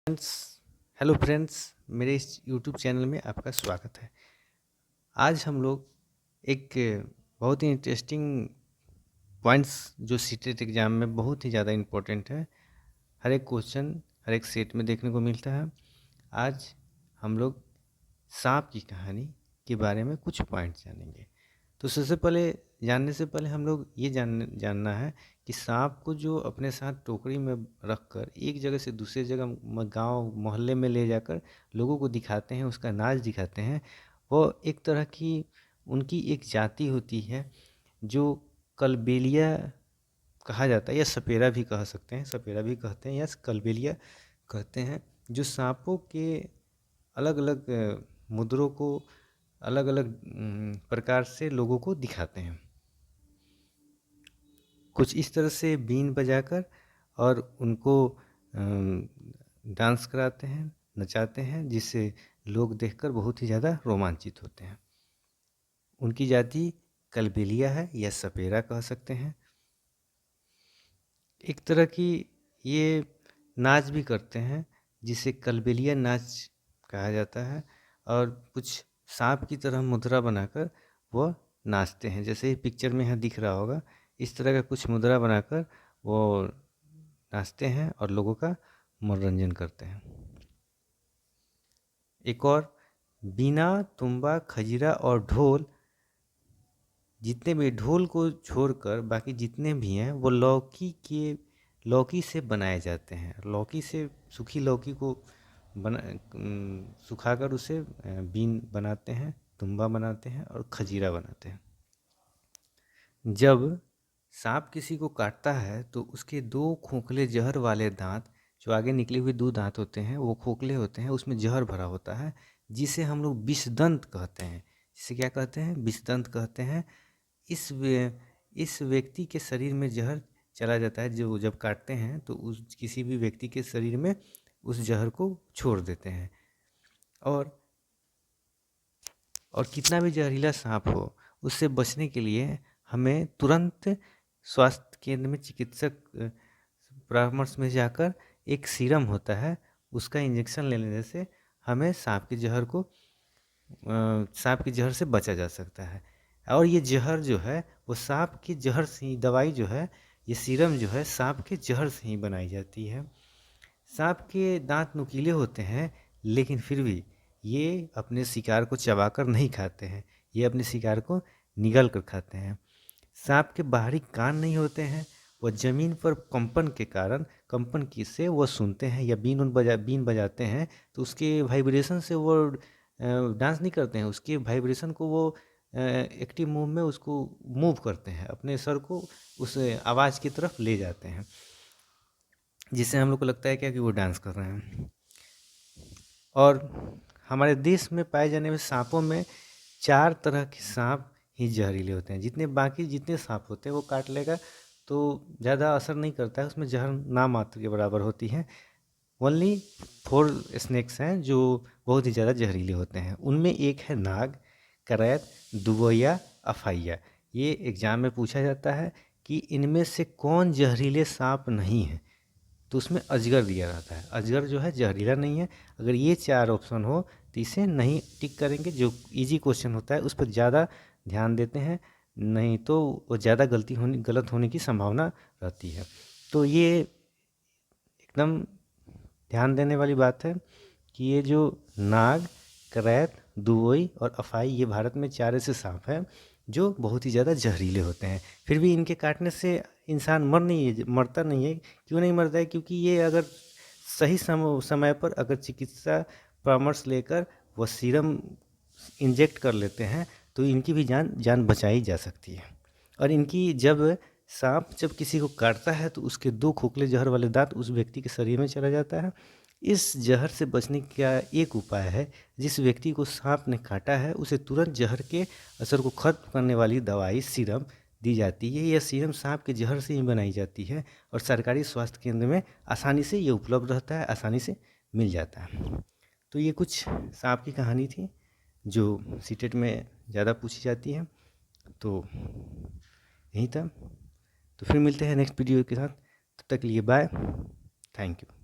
Friends hello friends, मेरे इस YouTube channel में आपका स्वागत है। आज हम लोग एक बहुत ही इंटरेस्टिंग पॉइंट्स जो सीटेट एग्ज़ाम में बहुत ही ज़्यादा इम्पोर्टेंट है, हर एक क्वेश्चन हर एक सेट में देखने को मिलता है। आज हम लोग सांप की कहानी के बारे में कुछ पॉइंट्स जानेंगे। तो सबसे पहले जानने से पहले हम लोग ये जानना है कि सांप को जो अपने साथ टोकरी में रखकर एक जगह से दूसरे जगह गांव मोहल्ले में ले जाकर लोगों को दिखाते हैं, उसका नाच दिखाते हैं, वो एक तरह की उनकी एक जाति होती है जो कलबेलिया कहा जाता है, या सपेरा भी कह सकते हैं, सपेरा भी कहते हैं या कलबेलिया कहते हैं, जो सांपों के अलग अलग मुद्रों को अलग अलग प्रकार से लोगों को दिखाते हैं। कुछ इस तरह से बीन बजाकर और उनको डांस कराते हैं, नचाते हैं, जिससे लोग देखकर बहुत ही ज़्यादा रोमांचित होते हैं। उनकी जाति कलबेलिया है या सपेरा कह सकते हैं। एक तरह की ये नाच भी करते हैं जिसे कलबेलिया नाच कहा जाता है, और कुछ सांप की तरह मुद्रा बनाकर वो नाचते हैं, जैसे पिक्चर में यहाँ दिख रहा होगा। इस तरह का कुछ मुद्रा बनाकर वो नाचते हैं और लोगों का मनोरंजन करते हैं। एक और बीना, तुंबा, खजीरा और ढोल, जितने भी ढोल को छोड़कर बाकी जितने भी हैं वो लौकी से बनाए जाते हैं। लौकी से, सूखी लौकी को सुखाकर उसे बीन बनाते हैं, तुम्बा बनाते हैं और खजीरा बनाते हैं। जब सांप किसी को काटता है तो उसके दो खोखले जहर वाले दांत, जो आगे निकले हुए दो दांत होते हैं वो खोखले होते हैं, उसमें जहर भरा होता है, जिसे हम लोग विषदंत कहते हैं। जिसे क्या कहते हैं? विषदंत कहते हैं। इस व्यक्ति के शरीर में जहर चला जाता है, जो जब काटते हैं तो उस किसी भी व्यक्ति के शरीर में उस जहर को छोड़ देते हैं। और कितना भी जहरीला सांप हो, उससे बचने के लिए हमें तुरंत स्वास्थ्य केंद्र में चिकित्सक परामर्श में जाकर एक सीरम होता है, उसका इंजेक्शन ले लेने से हमें सांप के जहर से बचा जा सकता है। और ये जहर जो है वो सांप के जहर से ही, दवाई जो है, ये सीरम जो है सांप के जहर से ही बनाई जाती है। सांप के दांत नुकीले होते हैं, लेकिन फिर भी ये अपने शिकार को चबाकर नहीं खाते हैं, ये अपने शिकार को निगल कर खाते हैं। सांप के बाहरी कान नहीं होते हैं, वह जमीन पर कंपन के कारण, कंपन की से वो सुनते हैं, या बीन बजाते हैं तो उसके वाइब्रेशन से वो डांस नहीं करते हैं, उसके वाइब्रेशन को वो एक्टिव मूव में उसको मूव करते हैं, अपने सर को उस आवाज़ की तरफ ले जाते हैं, जिससे हम लोग को लगता है क्या कि वो डांस कर रहे हैं। और हमारे देश में पाए जाने वाले सांपों में 4 तरह के सांप ही जहरीले होते हैं। जितने सांप होते हैं वो काट लेगा तो ज़्यादा असर नहीं करता है, उसमें जहर नाम मात्र के बराबर होती है। ओनली 4 स्नेक्स हैं जो बहुत ही ज़्यादा जहरीले होते हैं। उनमें एक है नाग, करैत, दुबोया, अफाइया। ये एग्ज़ाम में पूछा जाता है कि इनमें से कौन जहरीले सांप नहीं है, तो उसमें अजगर दिया रहता है। अजगर जो है जहरीला नहीं है। अगर ये 4 ऑप्शन हो तो इसे नहीं टिक करेंगे। जो इजी क्वेश्चन होता है उस पर ज़्यादा ध्यान देते हैं, नहीं तो वो ज़्यादा गलत होने की संभावना रहती है। तो ये एकदम ध्यान देने वाली बात है कि ये जो नाग, करैत, दुबोई और अफाई, ये भारत में 4 ऐसे सांप हैं जो बहुत ही ज़्यादा जहरीले होते हैं। फिर भी इनके काटने से इंसान मरता नहीं है। क्यों नहीं मरता है? क्योंकि ये अगर सही समय पर अगर चिकित्सा परामर्श लेकर वह सीरम इंजेक्ट कर लेते हैं तो इनकी भी जान बचाई जा सकती है। और इनकी सांप जब किसी को काटता है तो उसके 2 खोखले जहर वाले दांत उस व्यक्ति के शरीर में चला जाता है। इस जहर से बचने का एक उपाय है, जिस व्यक्ति को सांप ने काटा है उसे तुरंत जहर के असर को खत्म करने वाली दवाई सीरम दी जाती है। यह सीरम सांप के जहर से ही बनाई जाती है और सरकारी स्वास्थ्य केंद्र में आसानी से ये उपलब्ध रहता है, आसानी से मिल जाता है। तो ये कुछ सांप की कहानी थी जो सीटेट में ज़्यादा पूछी जाती है। तो यही था। तो फिर मिलते हैं नेक्स्ट वीडियो के साथ। तब तक के लिए बाय, थैंक यू।